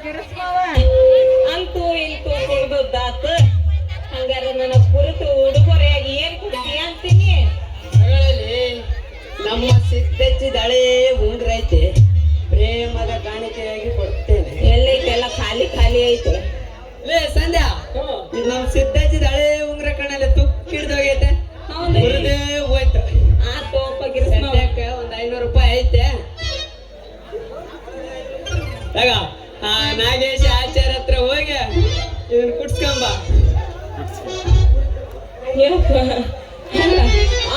ಗಿರಸ್ಮಾವ ಅಂತೂ ಇಂತೂ ಕುಡ್ದದ್ದಾತ. ಹಂಗಾರ ನನ್ನ ಕುರಿತು ಉಡುಗೊರೆಯಾಗಿ ಏನ್ ಕೊಡ್ತೀಯ ಅಂತೀನಿ. ಮಗಳಲ್ಲಿ ನಮ್ಮ ಸಿದ್ದಜ್ಜಿದ ಹಳೆ ಉಂಗ್ರ ಐತೆ, ಪ್ರೇಮದ ಕಾಣಿಕೆಯಾಗಿ ಕೊಡ್ತೇನೆ. ಎಲ್ಲೈತೆಲ್ಲ ಖಾಲಿ ಖಾಲಿ ಐತೆ. ಲೇ ಸಂಧ್ಯಾ, ಇದು ನಮ್ಮ ಸಿದ್ದಜ್ಜಿದ ಹಳೆ ಉಂಗ್ರ ಕಣ್ಣಲ್ಲಿ ತುಕ್ಕಿಡ್ದೋಗೈತೆ. ಹೌದು ಹುರಿದೇ ಹೋಯ್ತು. ಆ ತೋಪ ಗಿರಸ್ಮಾವ ಒಂದು 500 ರೂಪಾಯಿ ಐತೆ. ತಗ ಆ ನಾಗೇಶ ಆಚಾರ್ಯ ಹತ್ರ ಹೋಗಿ ಇದನ್ನ ಕುಡ್ಸ್ಕೊಂಬ.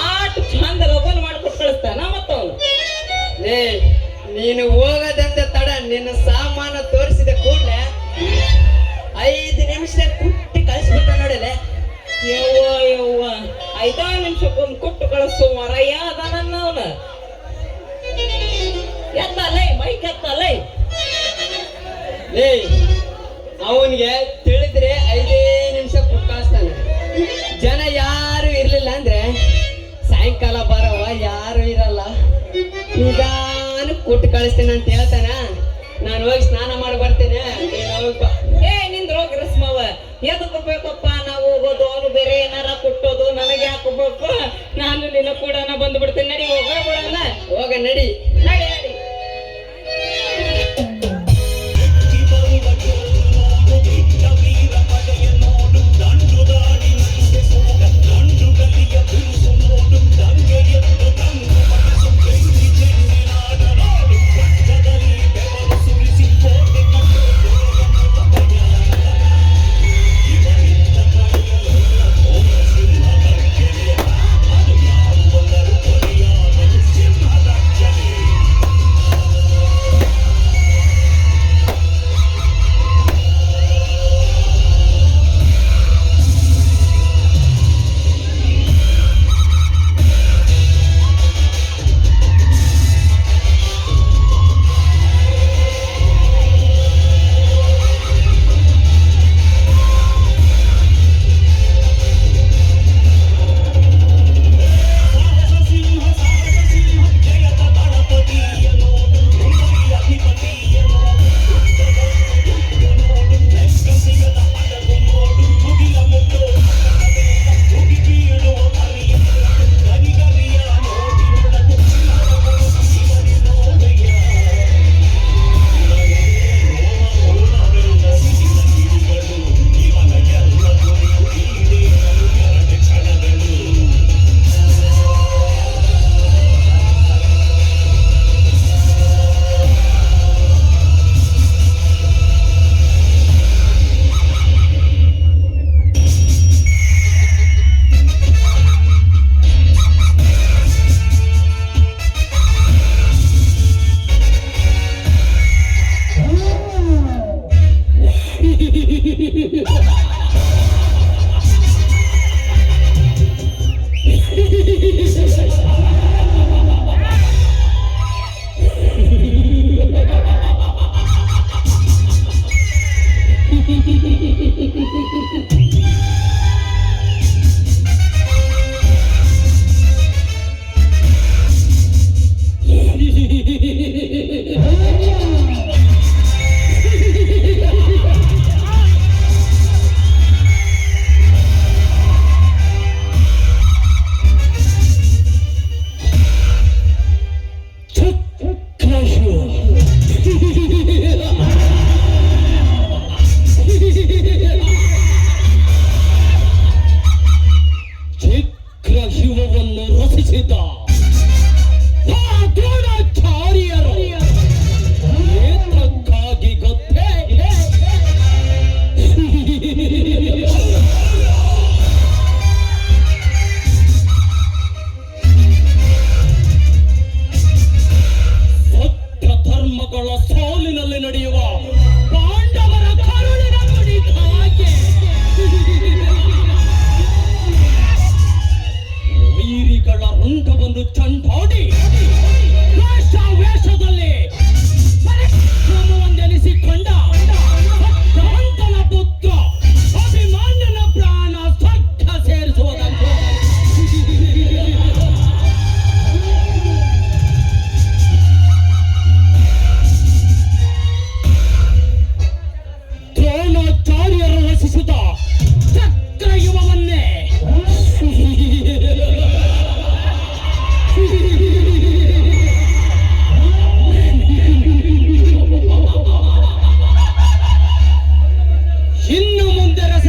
ಆಟ ಚಂದ ಲೋಗನ್ ಮಾಡ್ಕೊಟ್ಟು ಕಳಿಸ್ತಾನ ಮತ್ತವನು. ಲೇ ನೀನು ಹೋಗದಂದ ತಡ ನಿನ್ನ ಸಾಮಾನು ತೋರಿಸಿದ ಕೂಡಲೇ 5 ನಿಮಿಷದಾಗ ಕುಟ್ಟಿ ಕಳಿಸ್ಬಿಟ್ಟ ನೋಡಲೆ. ಯವ್ವ ಯವ್ವ 5 ನಿಮಿಷಕ್ಕೊಂದು ಕೊಟ್ಟು ಕಳಿಸು ಮರಯ್ಯ ಅದಾನನ್ನ ಅವನ. ಎತ್ತಲೈ ಮೈಕ್ ಎತ್ತಲೈ. ಲೇ ಅವನಿಗೆ ತಿಳಿದ್ರೆ 5 ನಿಮಿಷ ಕೊಟ್ಟು ಕಳಿಸ್ತಾನೆ. ಜನ ಯಾರು ಇರ್ಲಿಲ್ಲ ಅಂದ್ರೆ ಸಾಯಂಕಾಲ ಬರವ ಯಾರು ಇರಲ್ಲ, ನಿಧಾನ ಕೊಟ್ಟು ಕಳಿಸ್ತೇನೆ ಅಂತ ಹೇಳ್ತಾನ. ನಾನು ಹೋಗಿ ಸ್ನಾನ ಮಾಡಿ ಬರ್ತೇನೆ, ನೀನು ಹೋಗ್ಬಾ. ನಿಂದ್ರ ಹೋಗಿ ರಸ್ಮವ ಎದಕ್ಕೆ ಬೇಕಪ್ಪ ನಾವು ಹೋಗೋದು, ಅವನು ಬೇರೆ ಏನಾರ ಕೊಟ್ಟೋದು, ನನಗೆ ಹಾಕೋಬೇಕು. ನಾನು ನಿನ್ನ ಕೂಡ ಬಂದು ಬಿಡ್ತೇನೆ. ನಡಿ ಹೋಗೋಣ, ಹೋಗ ನಡಿ. ನಡಿ ನಡಿ.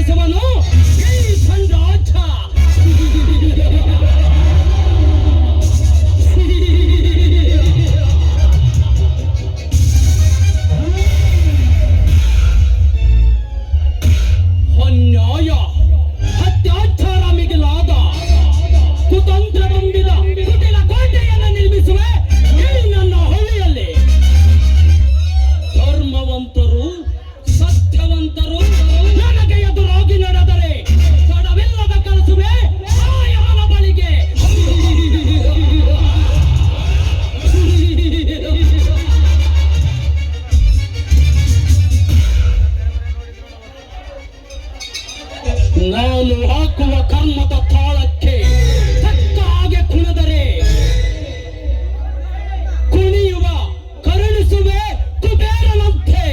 ನಡೆಸುವನು ಈ ಸಂರಾಜ. ಅನ್ಯಾಯ, ಅತ್ಯಾಚಾರ ಮಿಗಿಲಾದ ಕುತಂತ್ರ ತುಂಬಿದ ಕುಟಿಲ ಕೋಟೆಯನ್ನು ನಿರ್ಮಿಸುವೆ ಈ ನನ್ನ ಹಳ್ಳಿಯಲ್ಲಿ. ಧರ್ಮವಂತರು, ಸತ್ಯವಂತರು ನನಗೆ ಎದುರಾಗಿ ನಡೆದರೆ ತಡವಿಲ್ಲದ ಕಳಿಸುವೆ ಆಯನ ಬಳಿಗೆ. ನಾನು ಹಾಕುವ ಕರ್ಮದ ತಾಳಕ್ಕೆ ತಕ್ಕ ಹಾಗೆ ಕುಣಿದರೆ ಕುಣಿಯುವ ಕರುಣಿಸುವೆ ಕುಬೇರನಂತೆ.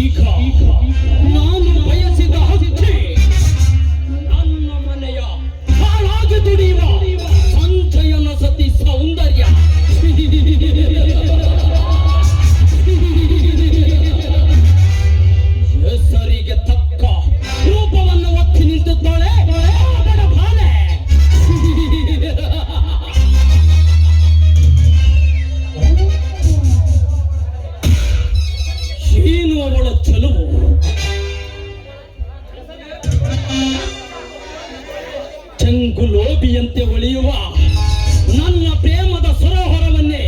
ಈಗ ನಾನು ಬಯಸಿದ ಹಕ್ಕಿ ನನ್ನ ಮನೆಯ ಹಾಳಾಗಿ ದುಡಿಯುವ ಸಂಜಯನ ಸತಿ ಸೌಂದರ್ಯ. ಹೆಸರಿಗೆ ತಕ್ಕ ರೂಪವನ್ನು ಒತ್ತಿ ನಿಂತಿದ್ದಾಳೆ ಬಡ ಬಾಲೆ. ಏನು ಅವಳ ಚೆಲುವು! ಚಂಗುಲೋಬಿಯಂತೆ ಒಳೆಯುವ ನನ್ನ ಪ್ರೇಮದ ಸರೋವರವನ್ನೇ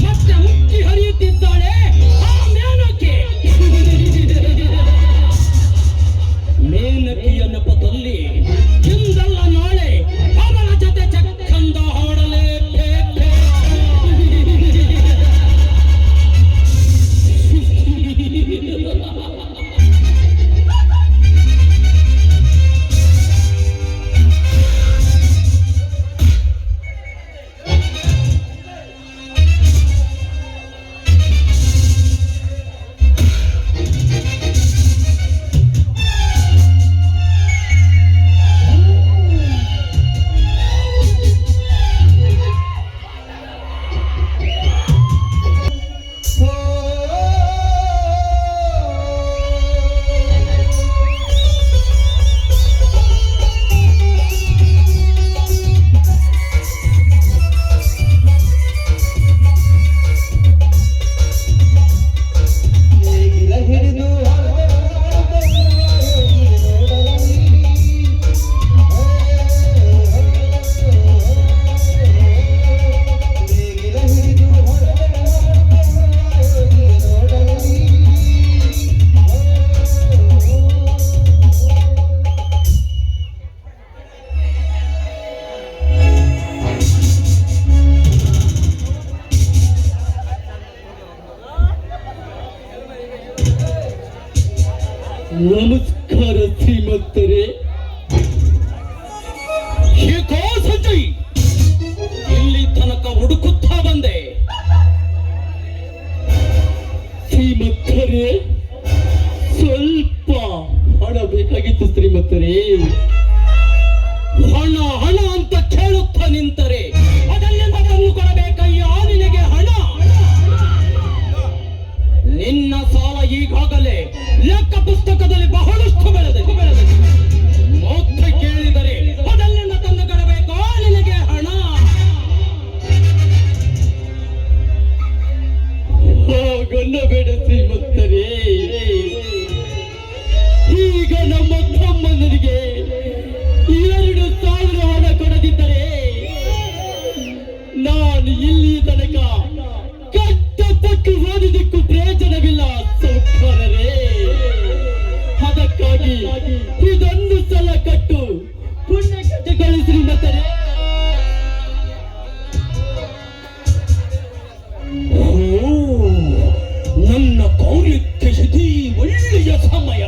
ಮತ್ತೆ ಮುಕ್ಕಿ ಹರಿಯುತ್ತಿದ್ದಾಳೆ ಆ ಮೇನಕೆ. ಮೇನಕಿಯ ನೆಪದಲ್ಲಿ ಇಂದಲ್ಲ ನಾಳೆ ಅವಳ ಜೊತೆ ಚಕ್ಕಂದ ಹಾಡಲೇಬೇಕು. ನಮಸ್ಕಾರ ಶ್ರೀಮಂತರೇ. ಏಕೋ ಸಂಜಯ್, ಇಲ್ಲಿ ತನಕ ಹುಡುಕುತ್ತಾ ಬಂದೆ. ಶ್ರೀಮಂತರೇ, ಸ್ವಲ್ಪ ಹಣ ಬೇಕಾಗಿತ್ತು ಶ್ರೀಮಂತರೇ. ಹಣ ಹಣ ಅಂತ ಕೇಳುತ್ತಾ ನಿಂತರೆ ಅದನ್ನೆಲ್ಲ ತಂದು ಕೊಡಬೇಕಯ್ಯ ನಿನಗೆ ಹಣ. ನಿನ್ನ ಸಾಲ ಈಗಾಗಲೇ ಲೆಕ್ಕ ಪುಸ್ತಕದಲ್ಲಿ ಬಹಳಷ್ಟು ಬೆಳೆದಿದೆ. ಮತ್ತೆ ಕೇಳಿದರೆ ಅದನ್ನೆಲ್ಲ ತಂದು ಕೊಡಬೇಕೋ ನಿನಗೆ ಹಣ. ಹಾಗನ್ನಬೇಡ ಶ್ರೀಮಂತರೇ. ಈಗ ನಮ್ಮ ತಮ್ಮನಿಗೆ 2,000 ಹಣ ಕೊಡದಿದ್ದರೆ ನಾನು ಇಲ್ಲಿ ತನಕ ಕಷ್ಟಪಟ್ಟು ಓದಿದ್ದಕ್ಕೂ ಪ್ರಯೋಜನವಿಲ್ಲ ಸೌಕರ್ಯರೇ. ಅದಕ್ಕಾಗಿ ಇದೊಂದು ಸಲ ಕಟ್ಟು ಪುಣ್ಯ ಕಟ್ಟಿಕೊಳ್ಳಿ ಶ್ರೀಮಂತರೇ. ನನ್ನ ಕೌರ್ಯಕ್ಕೆ ಇದೇ ಒಳ್ಳೆಯ ಸಮಯ.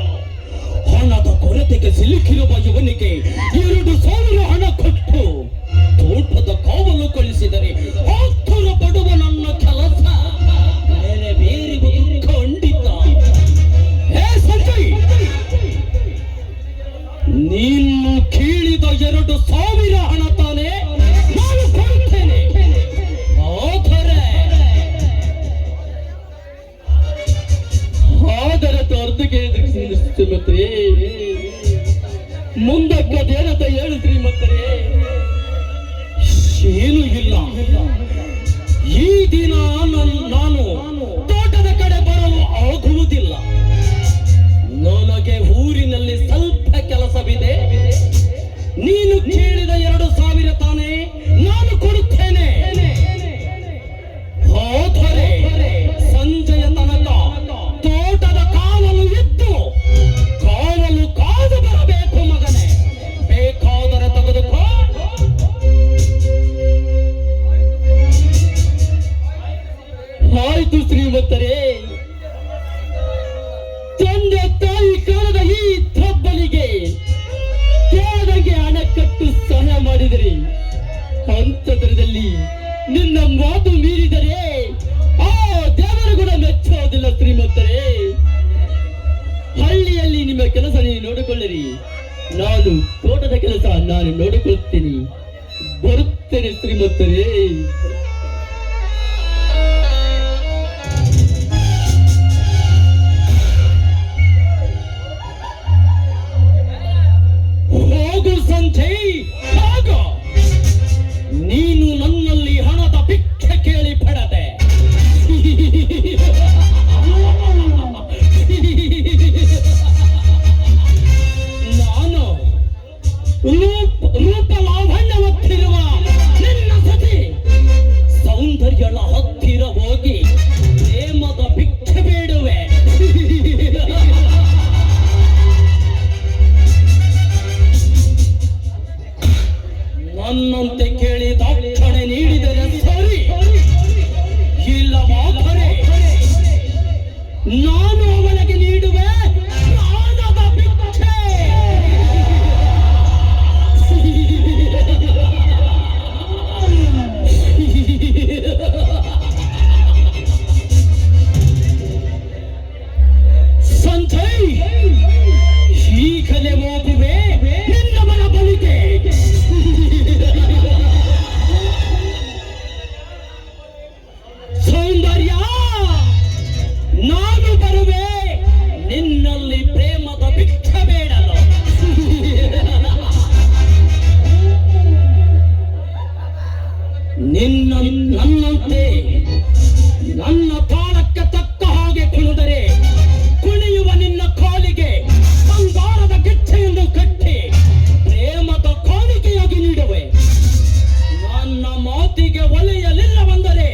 ಹಣದ ಕೊರತೆಗೆ ಸಿಲುಕಿರುವ ಇವನಿಗೆ 2,000 ಹಣ ಕೊಟ್ಟು ತೋಟದ ಕಾವಲು ಕಳಿಸಿದರೆ ಆತುರ ಪಡುವ ನನ್ನ ಕೆಲಸ ನೆರವೇರುವುದು ಖಂಡಿತ. ಹೇ ಸಂಜಯ್, ನೀನು ಕೇಳಿದ 2,000 ಹಣ ತಾನೇ ನಾನು ಕೊಡುತ್ತೇನೆ. ಆದರೆ ಶ್ರೀಮಂತ್ರಿ, ಮುಂದಕ್ಕೆ ಅದೇನಂತ ಹೇಳು ಶ್ರೀಮಂತರೇ. ಏನೂ ಇಲ್ಲ. ಈ ದಿನ ನಾನು ತೋಟದ ಕಡೆ ಬರಲು ಆಗುವುದಿಲ್ಲ. ನನಗೆ ಊರಿನಲ್ಲಿ ಸ್ವಲ್ಪ ಕೆಲಸವಿದೆ. ನೀನು ಕೇಳಿದ 2,000 ತಾನೇ ನಾನು ಕೊಡುತ್ತೇನೆ. ಆದರೆ ಸಂಜೆಯ ತನಕ ತೋಟದ ಕಾವಲು ಇದ್ದು ಕಾವಲು ಕಾದು ಬರಬೇಕು ಮಗನೇ. ಬೇಕಾದರೆ ತೆಗೆದುಕೋ. ಆಯ್ತು ಶ್ರೀಮಂತರೇ. ತಂದೆ ತಾಯಿ ಕಾಲದ ಈ ತಬ್ಬಲಿಗೆ ಕೇಳದಂಗೆ ಅಣೆಕಟ್ಟು ಸಹಾಯ ಮಾಡಿದಿರಿ. ಅಂತದ್ರದಲ್ಲಿ ನಿನ್ನ ಮಾತು ಮೀರಿದರೆ ಆ ದೇವರು ಕೂಡ ಮೆಚ್ಚೋದಿಲ್ಲ ಶ್ರೀಮಂತರೇ. ಹಳ್ಳಿಯಲ್ಲಿ ನಿಮ್ಮ ಕೆಲಸ ನೀವು ನೋಡಿಕೊಳ್ಳಿರಿ, ನಾನು ತೋಟದ ಕೆಲಸ ನಾನು ನೋಡಿಕೊಳ್ತೀನಿ. ಬರುತ್ತೇನೆ ಶ್ರೀಮಂತರೇ. ಹೋಗು ಸಂಜಯ್, ಹೋಗು. ನೀನು ನನ್ನಲ್ಲಿ ಹಣದ ಭಿಕ್ಷೆ ಕೇಳಿ ಪಡೆದೆ. ನಾನು ರೂಪ ಲಾವಣ್ಯವತ್ತಿರುವ ನಿನ್ನ ಸತಿ ಸೌಂದರ್ಯಳ ಹತ್ತಿರ ಹೋಗಿ ಪ್ರೇಮದ ಭಿಕ್ಷೆ ಬೇಡುವೆ. ನನ್ನಂತೆ ಕೇಳಿ ದಾಕ್ಷಣೆ ನೀಡಿದರೆ ಸರಿ, ಇಲ್ಲವಾದರೆ ನಾನು ಅವನಿಗೆ ನೀಡುವೆ ಪ್ರಾಣದ ಭಿಕ್ಷೆ. ಸಂಜಯ್, ಈಗಲೇ ಹೋಗುವೆ ನಿನ್ನ ಮನ ಬಳಿಗೆ. ಸೌಂದರ್ಯ, ನಾನು ಬರುವೆ ನಿನ್ನಲ್ಲಿ ಪ್ರೇಮದ ಭಿಕ್ಷೆ ಬೇಡಲು. ನನ್ನಂತೆ ನನ್ನ ತಾಳಕ್ಕೆ ತಕ್ಕ ಹಾಗೆ ಕುಣಿದರೆ ಕುಣಿಯುವ ನಿನ್ನ ಕಾಲಿಗೆ ಬಂಗಾರದ ಗಿಚ್ಚೆಯನ್ನು ಕಟ್ಟಿ ಪ್ರೇಮದ ಕಾಣಿಕೆಯಾಗಿ ನೀಡುವೆ. ನನ್ನ ಮಾತಿಗೆ ಒಲೆಯಲಿಲ್ಲವೆಂದರೆ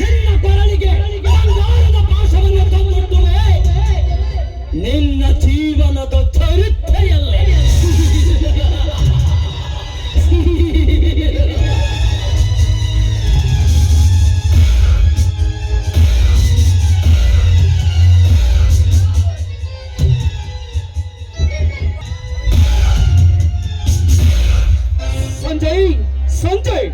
ನಿನ್ನ ಕೊರಳಿಗೆ ಬಂಗಾರದ ಪಾಶವನ್ನು ತಂದೊಡ್ಡುವೆ. ನಿನ್ನ ಜೀವನದ ಚರಿತ್ರೆಯಲ್ಲೇ. ಸಂಜಯ್, ಸಂಜಯ್,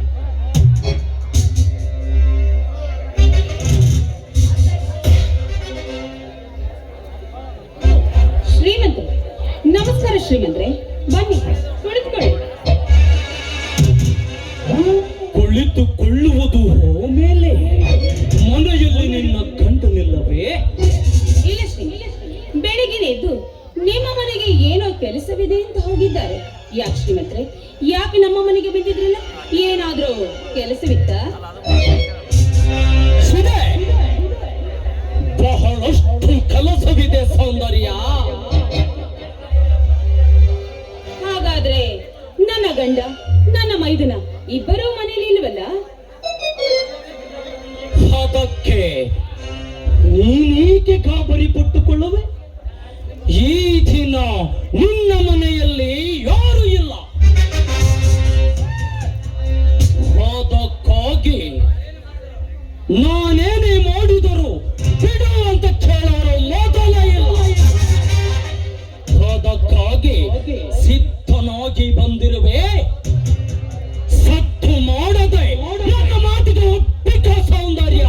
ಶ್ರೀಮಂತರು ನಮಸ್ಕಾರ. ಶ್ರೀಮಂತ್ರೆ ಬನ್ನಿ, ಕುಳಿತುಕೊಳ್ಳಿ. ಕುಳಿತುಕೊಳ್ಳುವುದು ಮೇಲೆ ಮನೆಯಲ್ಲಿ ನಿನ್ನ ಗಂಡನಿಲ್ಲವೇ? ಇಲ್ಲ ಶ್ರೀ, ಬೆಳಿಗ್ಗೆ ಎದ್ದು ನಿಮ್ಮ ಮನೆಗೆ ಏನೋ ಕೆಲಸವಿದೆ ಅಂತ ಹೋಗಿದ್ದಾರೆ. ಯಾಕೆ ಶ್ರೀಮಂತ್ರೆ, ಯಾಕೆ ನಮ್ಮ ಮನೆಗೆ ಬಂದಿದ್ರಲ್ಲ? ಏನಾದ್ರೂ ಕೆಲಸವಿತ್ತ? ಬಹಳಷ್ಟು ಕೆಲಸವಿದೆ ಸೌಂದರ್ಯ. ಹಾಗಾದ್ರೆ ನನ್ನ ಗಂಡ ನನ್ನ ಮೈದುನ ಇಬ್ಬರೂ ಮನೇಲಿ ಇಲ್ವಲ್ಲ? ಅದಕ್ಕೆ ನೀನೇಕೆ ಗಾಬರಿ ಪಟ್ಟುಕೊಳ್ಳುವೆ? ಈ ದಿನ ನಿನ್ನ ಮನೆಯಲ್ಲಿ ಯಾರು ಇಲ್ಲ. ಅದಕ್ಕಾಗಿ ನಾನೇನೇ ಮಾಡಿದರು ಬಿಡು ಅಂತ ಕೇಳೋರು ಮೊದಲೇ ಇಲ್ಲ. ಅದಕ್ಕಾಗಿ ಸಿದ್ಧನಾಗಿ ಬಂದಿರುವೆ. ಸತ್ತು ಮಾಡದೆ ನನ್ನ ಮಾತಿಗೆ ಒಪ್ಪಿಕ ಸೌಂದರ್ಯ.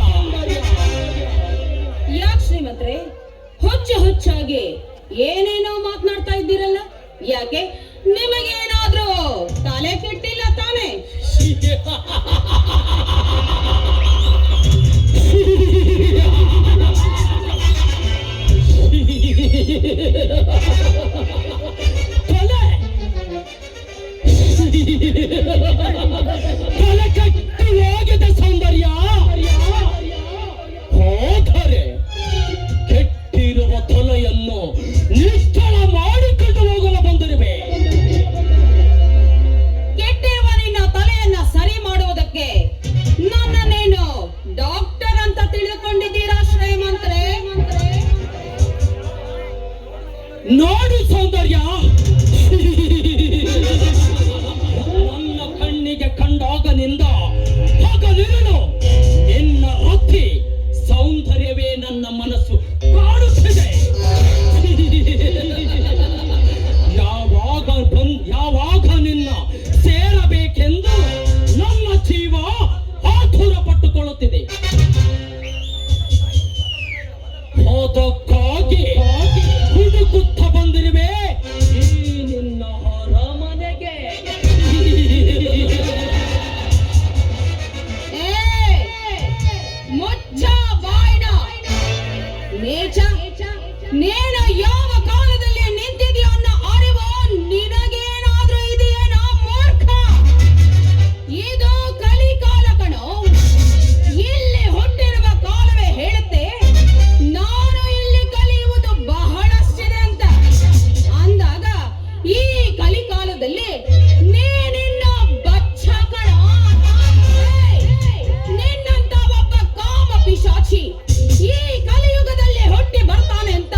ಯಾಕೆ ಶ್ರೀಮಂತ್ರೆ ಹುಚ್ಚಾಗಿ ಏನೇನೋ ಮಾತನಾಡ್ತಾ ಇದ್ದೀರಲ್ಲ? ಯಾಕೆ ನಿಮಗೇನಾದ್ರೂ ತಲೆ ಕೆಟ್ಟಿಲ್ಲ ತಾನೆ? ನೋಡು ಸೌಂದರ್ಯ, ನನ್ನ ಕಣ್ಣಿಗೆ ಕಂಡಾಗನಿಂದ ಹಗಲಿರುಳು ನಿನ್ನ ರತಿ ಸೌಂದರ್ಯವೇ ನನ್ನ ಮನಸ್ಸು ಕಾಡುತ್ತಿದೆ. ಯಾವಾಗ ನಿನ್ನ ಸೇರಬೇಕೆಂದು ನನ್ನ ಜೀವ ಆತುರ ಪಟ್ಟುಕೊಳ್ಳುತ್ತಿದೆ. ಅದಕ್ಕಾಗಿ ಹುಡುಕುತ್ತ ಬಂದಿರುವೆ ಈ ನಿನ್ನ ಅರಮನೆಗೆ. ಮುಚ್ಚ ಬಾಯ್ನ ನೀಚ, ನೀನು ಯಾವ ಕಾಲದಲ್ಲಿ ನಿಂತಿದೆಯೋ ಅನ್ನೋ ಅರಿವು ನಿನಗೇನಾದ್ರೂ ಇದೆಯೇನೋ ಮೂರ್ಖ? ಇದು ಕಲಿಕಾಲ ಕಣೋ. ಇಲ್ಲಿ ಹುಟ್ಟಿರುವ ಕಾಲವೇ ಹೇಳುತ್ತೆ ನಾನು ಇಲ್ಲಿ ಕಲಿಯುವುದು ಬಹಳಷ್ಟಿದೆ ಅಂತ. ಅಂದಾಗ ಈ ಕಲಿಕಾಲದಲ್ಲಿ ನೀನಿನ್ನ ಬಚ್ಚ ಕಣೋ. ನಿನ್ನಂತ ಒಬ್ಬ ಕಾಮ ಪಿಶಾಚಿ ಈ ಕಲಿಯುಗದಲ್ಲಿ ಹುಟ್ಟಿ ಬರ್ತಾನೆ ಅಂತ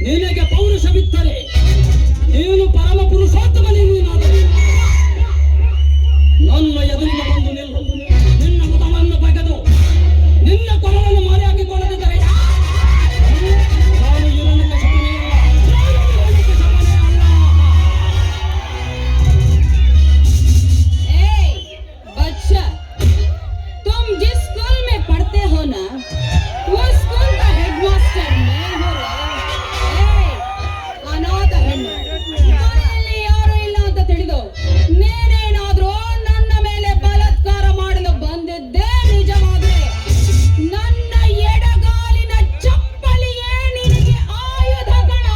ನಿನಗೆ ಪೌರುಷವಿದ್ದರೆ ನೀನು ಪರಮ ಪುರುಷೋತ್ತಮನೇ ನೀನಾದರೆ ನನ್ನ ಎದುರಿಗೆ ಬಂದು ನಿಲ್ಲು. ನಿನ್ನ ಮುಖವನ್ನು ಬಗೆದು ನಿನ್ನ ಕೊರಳನ್ನು ಮಾರಿ ಹಾಕಿಕೊಳ್ಳದಿದ್ದರೆ ನಾನು ಹಿರಣ್ಯಕಶಿಪುನೇ ಅಲ್ಲ. ನಾನು ಹಿರಣ್ಯಕಶಿಪುನೇ ಅಲ್ಲ. ए बच्चा, तुम जिस स्कूल में पढ़ते हो ना, वो स्कूल का हेडमास्टर मैं हूँ रे। ಅನಾಥ ಹೆಣ್ಣು ಮನೆಯಲ್ಲಿ ಯಾರು ಇಲ್ಲ ಅಂತ ತಿಳಿದು ನೀನೇನಾದ್ರೂ ನನ್ನ ಮೇಲೆ ಬಲಾತ್ಕಾರ ಮಾಡಲು ಬಂದಿದ್ದೇ ನಿಜವಾದ್ರೆ ನನ್ನ ಎಡಗಾಲಿನ ಚಪ್ಪಲಿಯೇ ನಿನಗೆ ಆಯುಧ ಗಣ.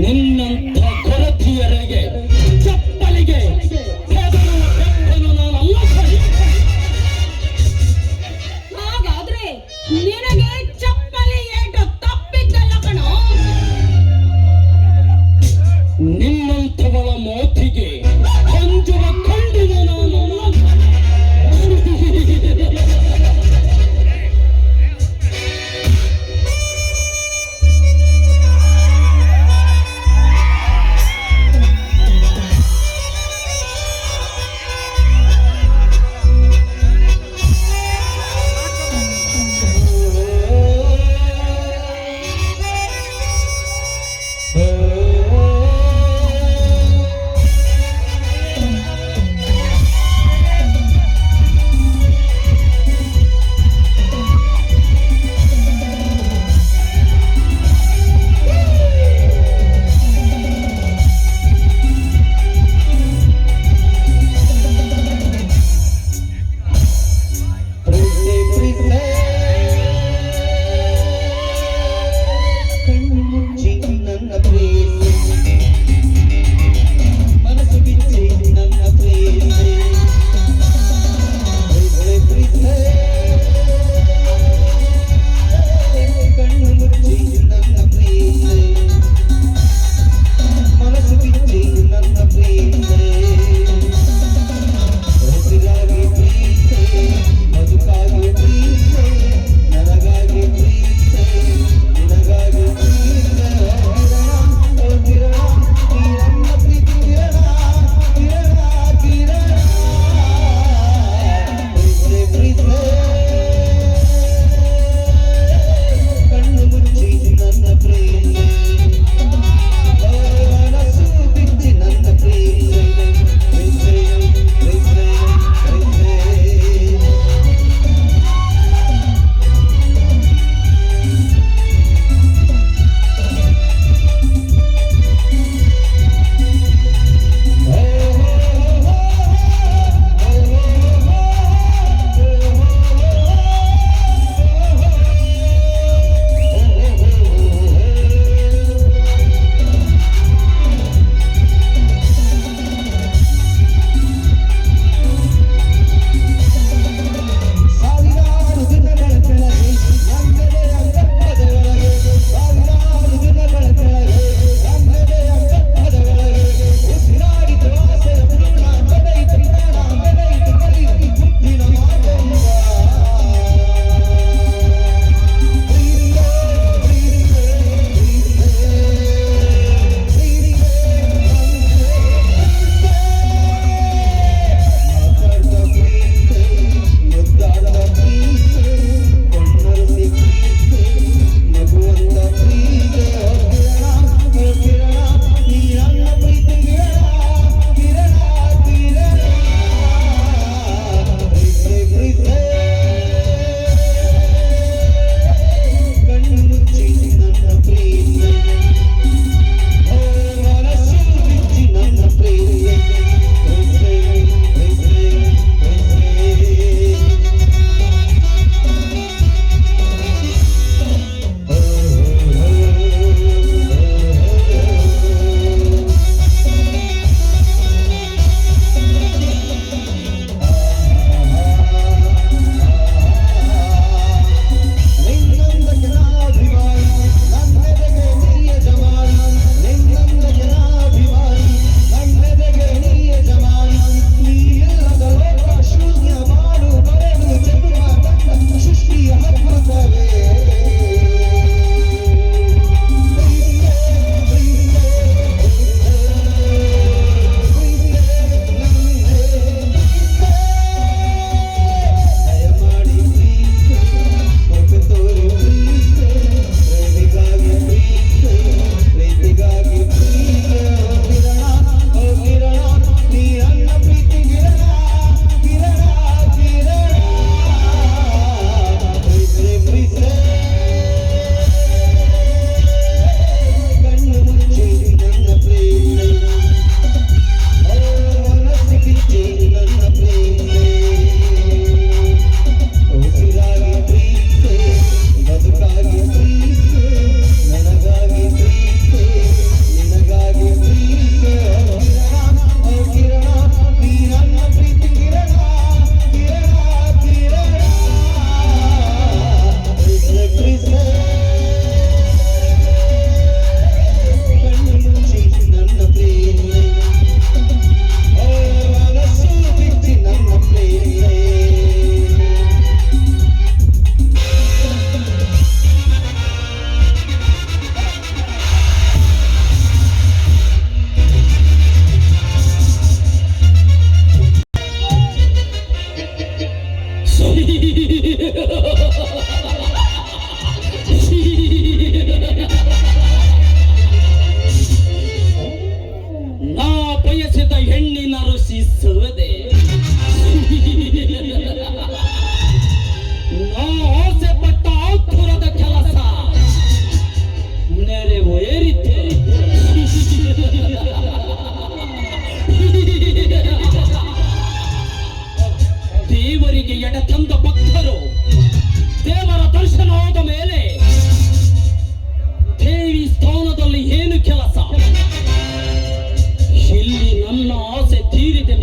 ನಿನ್ನಂಥ ಕೊರತಿಯರಿಗೆ ಚಪ್ಪಲಿಗೆ ಹೆದರುವ ಬೆಕ್ಕನು ನಾನಲ್ಲ ಸರಿ. ಹಾಗಾದ್ರೆ ನಿನಗೆ ಚಪ್ಪಲಿ ಏಟು ತಪ್ಪಿದ್ದಲ್ಲ ಕಣೋ. ನಿನ್ನಂಥವಳ ಮೋತಿಗೆ ಅಂಜುವ ಕಂಡಿನ ನಾನಲ್ಲ.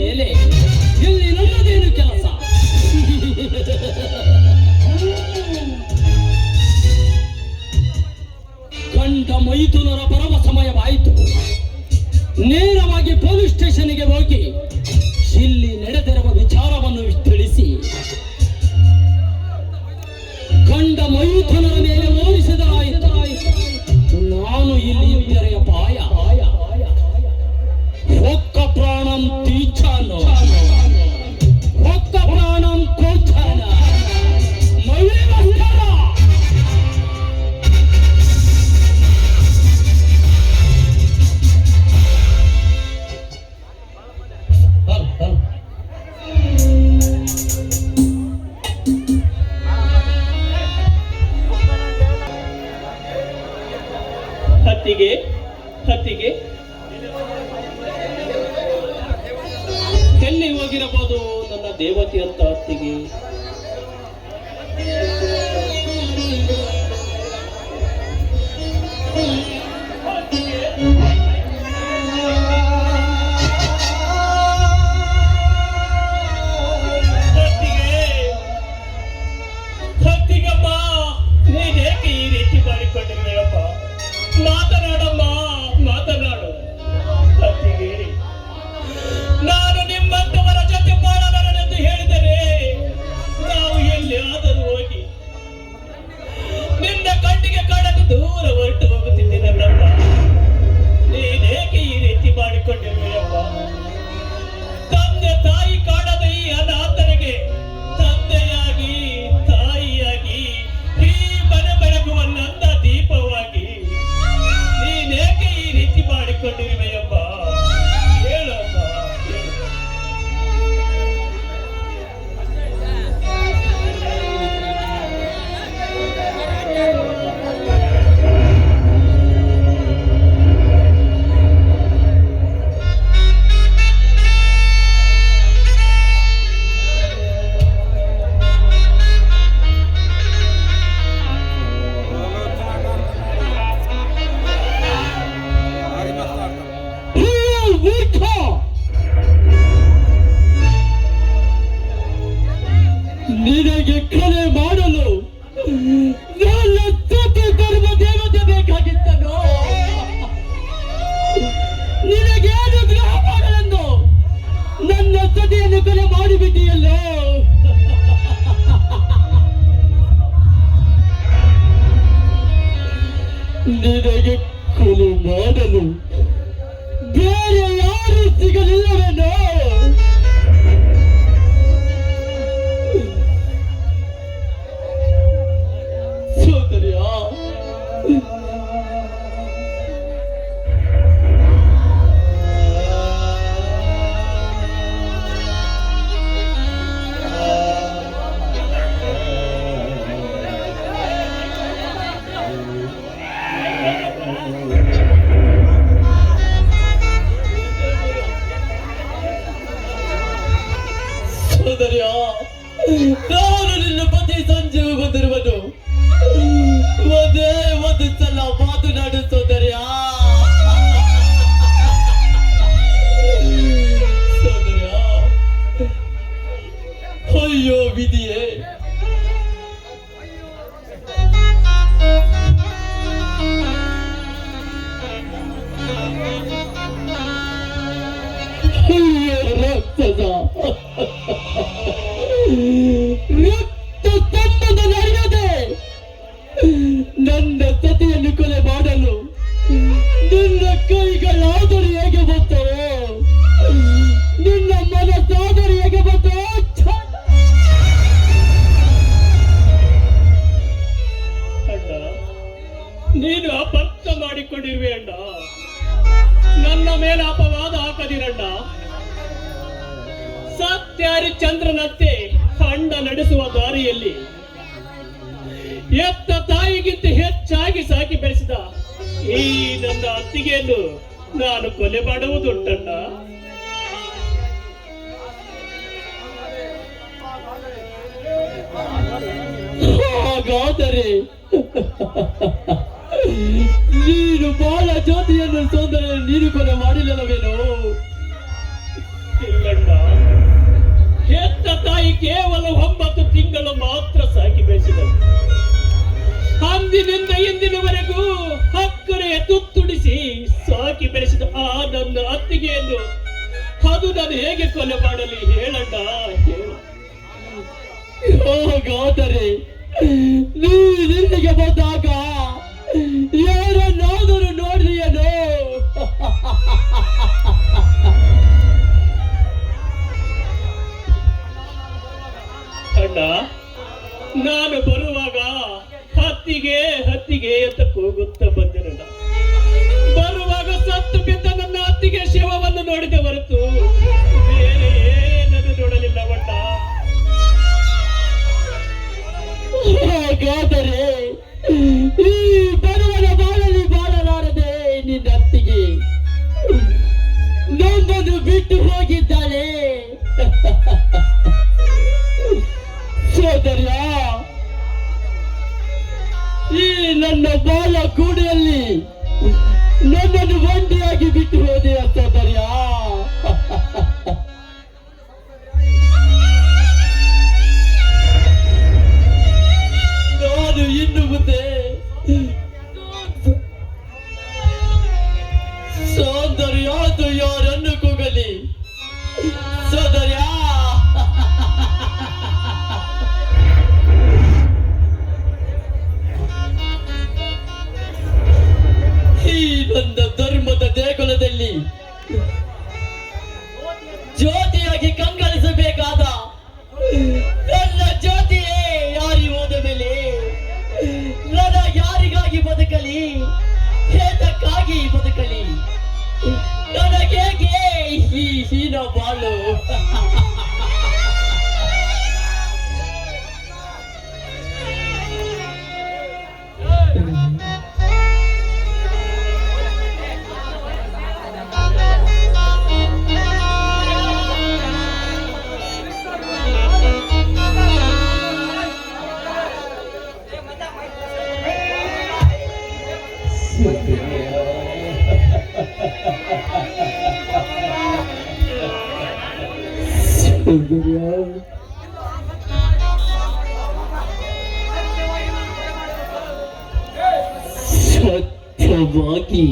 ಮೇಲೆ ಇಲ್ಲಿ ನನ್ನದೇನು ಕೆಲಸ? ಗಂಡ ಮೈಥುನರ ಬರುವ ಸಮಯವಾಯಿತು. ನೇರವಾಗಿ ಪೊಲೀಸ್ ಸ್ಟೇಷನ್ಗೆ ಹೋಗಿ ಇಲ್ಲಿ ನಡೆದಿರುವ ವಿಚಾರವನ್ನು ತಿಳಿಸಿ ಗಂಡ ಮೈಥುನರ ಮೇಲೆ ಓಡಿಸಿದರಾಯಿತು. ನಾನು ಇಲ್ಲಿ ಇದ್ದರೆ ಅಪಾಯ. ಒಕ್ಕ ಪ್ರಾಣಂ ತೀಚಾನೋ ಒಕ್ಕ ಪ್ರಾಣಂ ಕೋಚಾನ ಮಳೆ ಬಂದರ ಹತ್ತಿಗೆ ಹತ್ತಿಗೆ ಎಲ್ಲಿ ಹೋಗಿರಬಹುದು ನನ್ನ ದೇವತೆ ಅಂತ ಹತ್ತಿಗೆ? ಹತ್ತಿಗಮ್ಮ, ನೀನೇಕೆ ಈ ರೀತಿ ಮಾಡಿಕೊಂಡಿರುವೆಯಪ್ಪ? ಮಾತನಾಡಮ್ಮ, ಮಾತನಾಡು. ಹತ್ತಿಗೆ, ನಾನು ನಿಮ್ಮಂತವರ ಜೊತೆ ಬಾಳಲಾರನೆಂದು ಹೇಳಿದರೆ ನಾವು ಎಲ್ಲಿಯಾದರೂ ಹೋಗಿ ನಿನ್ನ ಕಣ್ಣಿಗೆ ಕಾಣಲು ದೂರ ಹೊರಟು ಹೋಗುತ್ತಿದ್ದೆ. ನನ್ನಮ್ಮ, ನೀನೇಕೆ ಈ ರೀತಿ ಮಾಡಿಕೊಂಡಿರುವೆಯಪ್ಪ? ತಂದೆ ತಾಯಿ ಕಾಣದ ಈ ಅನಾಥನಿಗೆ ತಂದೆಯಾಗಿ ತಾಯಿಯಾಗಿ ಈ ಮನೆ ಬೆಳಗುವ ನನ್ನ ದೀಪವಾಗಿ ನೀನೇಕೆ ಈ ರೀತಿ ಮಾಡಿಕೊಂಡಿರುವೆಯಪ್ಪ? ಹೇಳಪ್ಪ, ಹೇಳು. ನಿನಗೆ ಕಲೆ ಮಾಡಲು ನನ್ನ ಸತಿ ಧರ್ಮ ದೇವತೆ ಬೇಕಾಗಿತ್ತನೋ? ನಿನಗೇನು ದ್ರೋಹ ಮಾಡಲೆಂದು ನನ್ನ ಸತಿಯನ್ನು ಕಲೆ ಮಾಡಿಬಿಟ್ಟಿಯಲ್ಲೋ? ನಿನಗೆ ಕೊಲೆ ಮಾಡಲು ಬೇರೆ ಯಾರು ಸಿಗಲಿಲ್ಲವೇನೋ? ಸೋದರಿಯ, ಸೋದರಿಯ, ನಾನು ನಿನ್ನ ಪತಿ ಸಂಜೆ ಬಂದಿರುವನು. ಒಂದೇ ಒಂದು ಸಲ ಮಾತನಾಡು ಸೋದರಿಯ. ಸೋದರಿಯ, ಅಯ್ಯೋ ವಿಧಿಯೇ, ಅಯ್ಯೋ ರಾಕ್ಷಸ, ರಕ್ತ ಸಂಬಂಧ ನಡೆಯದೆ ನನ್ನ ಸತಿಯನ್ನು ಕೊಲೆ ಮಾಡಲು ನಿನ್ನ ಕೈಗಳಾದರೂ ಹೇಗೆ ಬರ್ತವೋ? ನಿನ್ನ ಮನಸ್ಸಾದರೂ ಹೇಗೆ ಬರ್ತವೋ? ಅಣ್ಣ, ನೀನು ಅಪರ್ಥ ಮಾಡಿಕೊಂಡಿರುವೆ ಅಣ್ಣ. ನನ್ನ ಮೇಲೆ ಅಪವಾದ ಹಾಕದಿರಣ್ಣ. ಸತ್ಯಹರಿಶ್ಚಂದ್ರನಂತೆ ಖಂಡ ನಡೆಸುವ ದಾರಿಯಲ್ಲಿ ಎತ್ತ ತಾಯಿಗಿಂತ ಹೆಚ್ಚಾಗಿ ಸಾಕಿ ಬೆಳೆಸಿದ ಈ ನನ್ನ ಅತ್ತಿಗೆಯನ್ನು ನಾನು ಕೊಲೆ ಮಾಡುವುದುಂಟಣ್ಣ. ಹಾಗಾದರೆ ನೀನು ಬಾಳ ಜ್ಯೋತಿಯನ್ನು ಸೋದರ ನೀನು ಕೊಲೆ ಮಾಡಿಲ್ಲವೇನೋ? ಇಲ್ಲಣ್ಣ, ಅಂದಿನಿಂದ ಇಂದಿನವರೆಗೂ ಹಕ್ಕರೆ ತುತ್ತುಡಿಸಿ ಸಾಕಿ ಬೆಳೆಸಿದ ಆ ನನ್ನ ಅತ್ತಿಗೆಯನ್ನು ಅದು ನಾನು ಹೇಗೆ ಕೊಲೆ ಮಾಡಲಿ ಹೇಳಣ್ಣ ಹೇಳು. ಹಾಗಾದರೆ ನೀನಿಲ್ಲಿಗೆ ಬಂದಾಗ ಯಾರನ್ನಾದರೂ ನೋಡಿದೆಯೇನೋ? ಅಣ್ಣ, ನಾನು ಬರುವಾಗ ಹತ್ತಿಗೆ ಹತ್ತಿಗೆ ಅಂತ ಕೂಗುತ್ತಾ ಬಂದೆನಣ್ಣ. ಬರುವಾಗ ಸತ್ತು ಬಿದ್ದ ನನ್ನ ಹತ್ತಿಗೆ ಶವವನ್ನು ನೋಡಿದ ಹೊರತು ಬೇರೆ ಏನನ್ನು ನೋಡಲಿಲ್ಲವಣ್ಣ. ಹಾಗಾದರೆ ಈ ಬರುವನ ಬಾಳಲಿ ಬಾಳಲಾರದೆ ನಿನ್ನ ಅತ್ತಿಗೆ ನಮ್ಮನ್ನು ಬಿಟ್ಟು ಹೋಗಿದ್ದಾಳೆ. ಸೋದರ್ಯ, ಈ ನನ್ನ ಬಾಳ ಕೂಡೆಯಲ್ಲಿ ನನ್ನನ್ನು ಒಂಟಿಯಾಗಿ ಬಿಟ್ಟು ಹೋದೆಯ ಸೋದರ್ಯ. ನಾನು ಇನ್ನು ಮುಂದೆ ಸೌಂದರ್ಯ ಅದು ಯಾರನ್ನು ಕೂಗಲಿ ಸೋದರ್ಯ. ಈ ನನ್ನ ಧರ್ಮದ ದೇಗುಲದಲ್ಲಿ ಜ್ಯೋತಿಯಾಗಿ ಕಂಗಳಿಸಬೇಕಾದ ನನ್ನ ಜ್ಯೋತಿಯೇ ಯಾರಿ ಹೋದ ಮೇಲೆ ನನ್ನ ಯಾರಿಗಾಗಿ ಬದುಕಲಿ, ಹೇತಕ್ಕಾಗಿ ಬದುಕಲಿ, ನನಗೇಕೆ ಈ ಹೀನ ಬಾಳು? ಸತ್ಯವಾಗಿ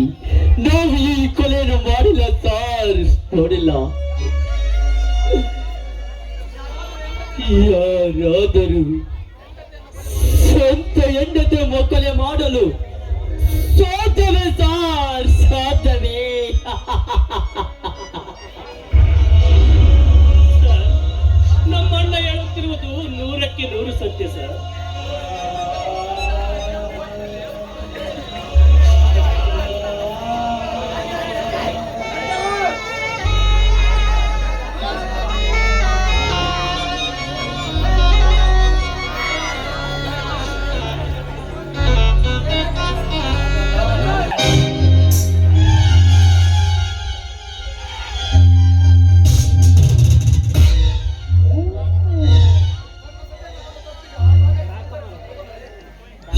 ನಾವು ಈ ಕೊಲೆಯನ್ನು ಮಾಡಿಲ್ಲ ಸರ್, ನೋಡಿಲ್ಲ. ಯಾರಾದರೂ ಸ್ವಂತ ಹೆಂಡತಿ ಕೊಲೆ ಮಾಡಲು ಸಾಧ್ಯವೇ ಸರ್? ಸಾಧ್ಯವೇ? ನಮ್ಮಣ್ಣ ಹೇಳುತ್ತಿರುವುದು 100ಕ್ಕೆ 100 ಸತ್ಯ ಸರ್.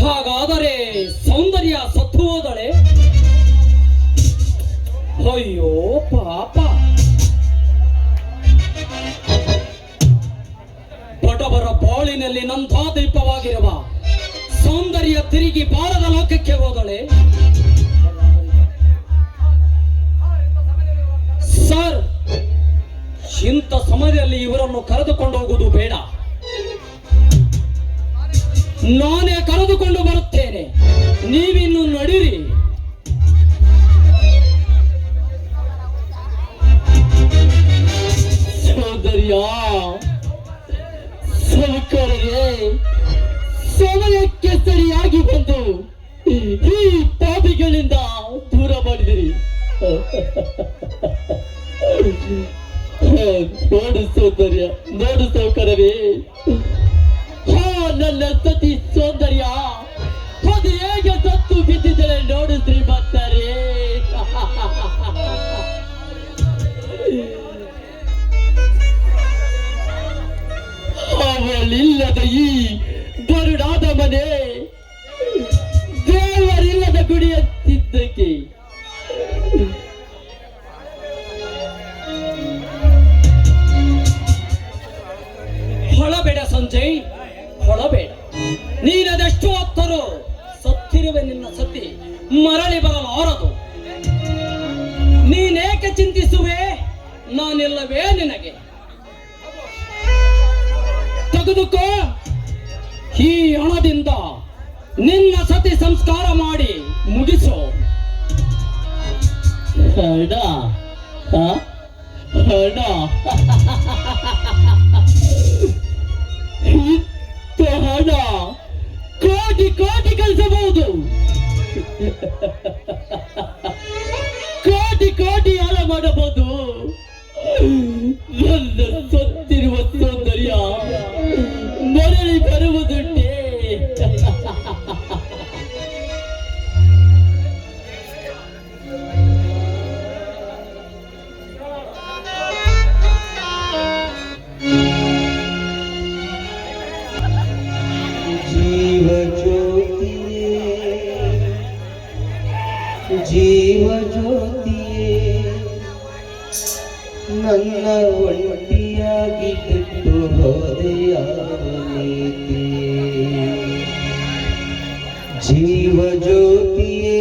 ಹಾಗಾದರೆ ಸೌಂದರ್ಯ ಸತ್ತು ಹೋದಳೆ? ಅಯ್ಯೋ ಪಾಪ. ಬಡವರ ಬಾಳಿನಲ್ಲಿ ನಂದಾದೀಪವಾಗಿರುವ ಸೌಂದರ್ಯ ತಿರುಗಿ ಬಾರದ ಲೋಕಕ್ಕೆ ಹೋದಳೆ. ಸರ್, ಇಂಥ ಸಮಯದಲ್ಲಿ ಇವರನ್ನು ಕರೆದುಕೊಂಡು ಹೋಗುವುದು ಬೇಡ. ನಾನೇ ಕರೆದುಕೊಂಡು ಬರುತ್ತೇನೆ, ನೀವಿನ್ನು ನಡೀರಿ. ಸೌಂದರ್ಯ, ಸೌಕರ್ಯ ಸಮಯಕ್ಕೆ ಸರಿಯಾಗಿ ಬಂದು ಈ ಪಾಪಿಗಳಿಂದ ದೂರ ಮಾಡಿದಿರಿ. ನೋಡು ಸೌಂದರ್ಯ, ನೋಡು ಸೌಕರ್ಯವೇ, ನನ್ನ ಸತಿ ಸೌಂದರ್ಯ ಅದು ಹೇಗೆ ಸತ್ತು ಬಿದ್ದಿದ್ದರೆ ನೋಡು ಶ್ರೀಮಂತರೇ. ಅವಳಿಲ್ಲದ ಈ ಬರುಡಾದ ಮನೆ ದೇವರಿಲ್ಲದ ಗುಡಿಯಂತಿದ್ದಕ್ಕೆ ಹೊಳಬೇಡ ಸಂಜಯ್, ಹೊಳಬೇಡ. ನೀನದೆಷ್ಟು ಹೊತ್ತರು ಏಕೆ ಚಿಂತಿಸುವೆ? ನಾನಿಲ್ಲವೇ ನಿನಗೆ? ತೆಗೆದುಕೋ, ಈ ಹಣದಿಂದ ನಿನ್ನ ಸತಿ ಸಂಸ್ಕಾರ ಮಾಡಿ ಮುಗಿಸು. ಹಣ ಹಣ ಇಂಥ ಹಣ ಕೋಟಿ ಕೋಟಿ ಕಳಿಸಬಹುದು. ಕೋಟಿ ಕೋಟಿ ಹಾಳ ಮಾಡಬಹುದು. ನನ್ನ ಸತ್ತಿರುವ ಸೌಂದರ್ಯ ಮರಳಿ ಬರುವುದುಂಟೆ. जीव ज्योतिये जीव ज्योतिये ನನ್ನ ಒಂಟಿಯಾಗಿ ಬಿಟ್ಟು ಹೋದೆಯಾವನೇಕೆ. ಜೀವ ಜ್ಯೋತಿಯೇ